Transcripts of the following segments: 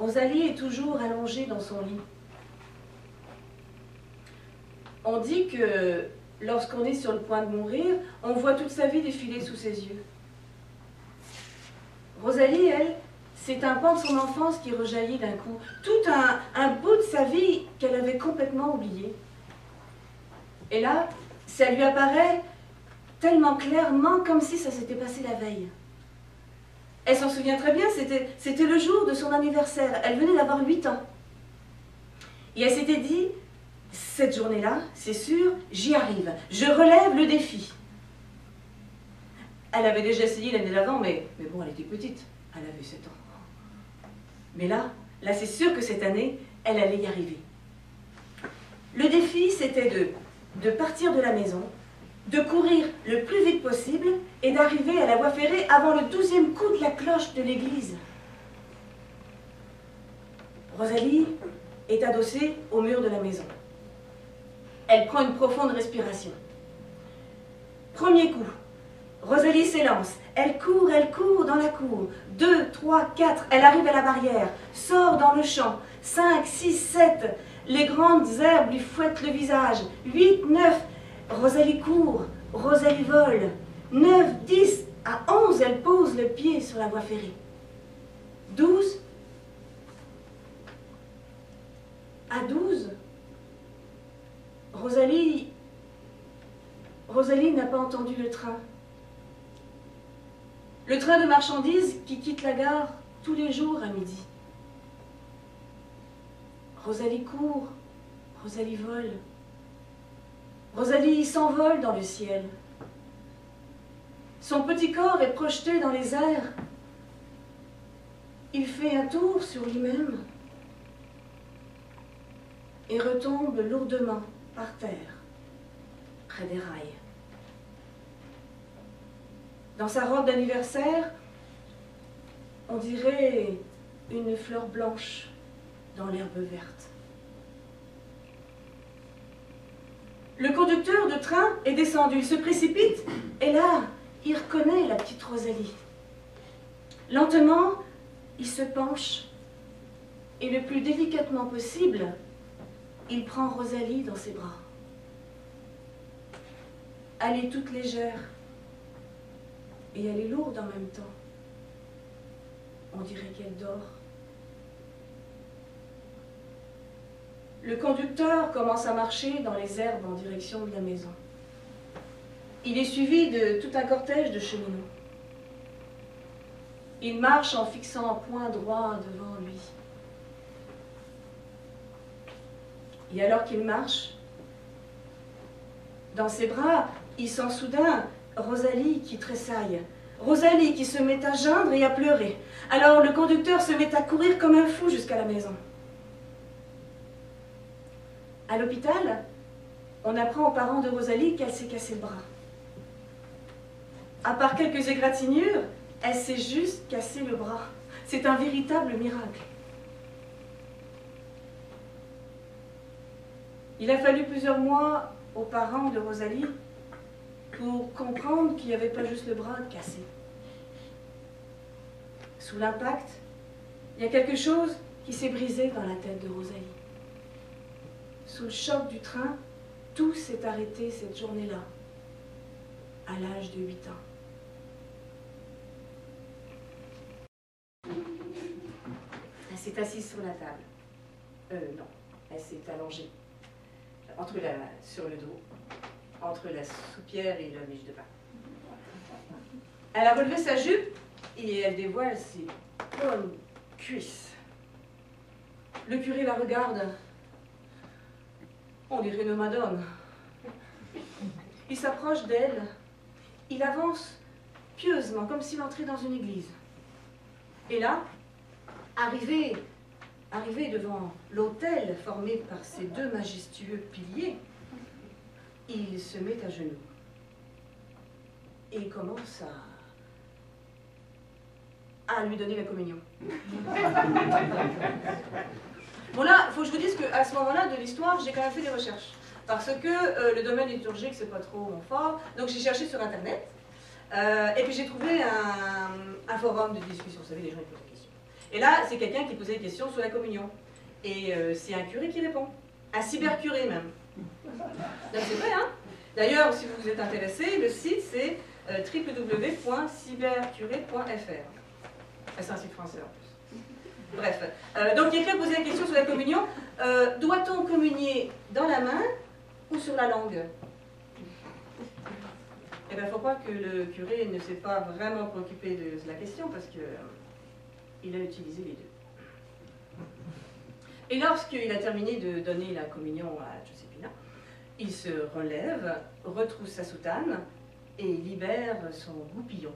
Rosalie est toujours allongée dans son lit. On dit que lorsqu'on est sur le point de mourir, on voit toute sa vie défiler sous ses yeux. Rosalie, elle, c'est un pan de son enfance qui rejaillit d'un coup. Tout un bout de sa vie qu'elle avait complètement oublié. Et là, ça lui apparaît tellement clairement comme si ça s'était passé la veille. Elle s'en souvient très bien, c'était le jour de son anniversaire. Elle venait d'avoir 8 ans. Et elle s'était dit, cette journée-là, c'est sûr, j'y arrive. Je relève le défi. Elle avait déjà essayé l'année d'avant, mais bon, elle était petite. Elle avait 7 ans. Mais là c'est sûr que cette année, elle allait y arriver. Le défi, c'était de partir de la maison, de courir le plus vite possible et d'arriver à la voie ferrée avant le 12e coup de la cloche de l'église. Rosalie est adossée au mur de la maison. Elle prend une profonde respiration. Premier coup, Rosalie s'élance. Elle court dans la cour. 2, 3, 4, elle arrive à la barrière, sort dans le champ. 5, 6, 7, les grandes herbes lui fouettent le visage. 8, 9, Rosalie court, Rosalie vole. 9, 10, à 11, elle pose le pied sur la voie ferrée. 12, à 12, Rosalie n'a pas entendu le train. Le train de marchandises qui quitte la gare tous les jours à midi. Rosalie court, Rosalie vole. Rosalie s'envole dans le ciel. Son petit corps est projeté dans les airs. Il fait un tour sur lui-même et retombe lourdement par terre, près des rails. Dans sa robe d'anniversaire, on dirait une fleur blanche dans l'herbe verte. Le conducteur de train est descendu, il se précipite, et là, il reconnaît la petite Rosalie. Lentement, il se penche, et le plus délicatement possible, il prend Rosalie dans ses bras. Elle est toute légère, et elle est lourde en même temps. On dirait qu'elle dort. Le conducteur commence à marcher dans les herbes en direction de la maison. Il est suivi de tout un cortège de cheminots. Il marche en fixant un point droit devant lui. Et alors qu'il marche, dans ses bras, il sent soudain Rosalie qui tressaille. Rosalie qui se met à geindre et à pleurer. Alors le conducteur se met à courir comme un fou jusqu'à la maison. À l'hôpital, on apprend aux parents de Rosalie qu'elle s'est cassé le bras. À part quelques égratignures, elle s'est juste cassé le bras. C'est un véritable miracle. Il a fallu plusieurs mois aux parents de Rosalie pour comprendre qu'il n'y avait pas juste le bras cassé. Sous l'impact, il y a quelque chose qui s'est brisé dans la tête de Rosalie. Sous le choc du train, tout s'est arrêté cette journée-là, à l'âge de 8 ans. Elle s'est assise sur la table. Non, elle s'est allongée. Sur le dos, entre la soupière et la miche de pain. Elle a relevé sa jupe et elle dévoile ses bonnes cuisses. Le curé la regarde. On dirait une madone. Il s'approche d'elle. Il avance pieusement, comme s'il entrait dans une église. Et là, arrivé devant l'autel formé par ces deux majestueux piliers, il se met à genoux et commence à lui donner la communion. Bon là, il faut que je vous dise qu'à ce moment-là de l'histoire, j'ai quand même fait des recherches. Parce que le domaine liturgique, c'est pas trop mon fort. Donc j'ai cherché sur Internet. Et puis j'ai trouvé un forum de discussion. Vous savez, les gens ils posent des questions. Et là, c'est quelqu'un qui posait des questions sur la communion. Et c'est un curé qui répond. Un cybercuré même. Donc c'est vrai, hein? D'ailleurs, si vous vous êtes intéressé, le site c'est www.cybercuré.fr. C'est un site français en plus. Bref. Donc quelqu'un posait la question sur la communion. Doit-on communier dans la main ou sur la langue? Eh bien, il ne faut croire que le curé ne s'est pas vraiment préoccupé de la question parce qu'il a utilisé les deux. Et lorsqu'il a terminé de donner la communion à Giuseppina, il se relève, retrousse sa soutane et libère son goupillon.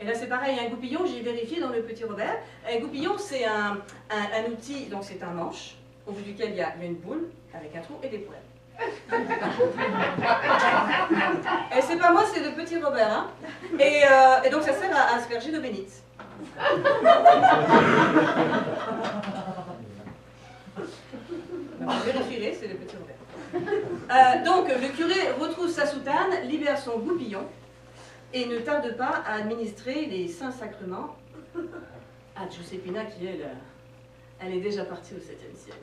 Et là c'est pareil, un goupillon, j'ai vérifié dans le Petit Robert. Un goupillon c'est un outil, donc c'est un manche au bout duquel il y a une boule avec un trou et des poils. Et c'est pas moi, c'est le Petit Robert. Hein. Et donc ça sert à asperger l'eau bénite. Vérifierez, c'est le Petit Robert. Donc le curé retrouve sa soutane, libère son goupillon et ne tarde pas à administrer les saints sacrements à Giuseppina qui, elle est déjà partie au 7e ciel.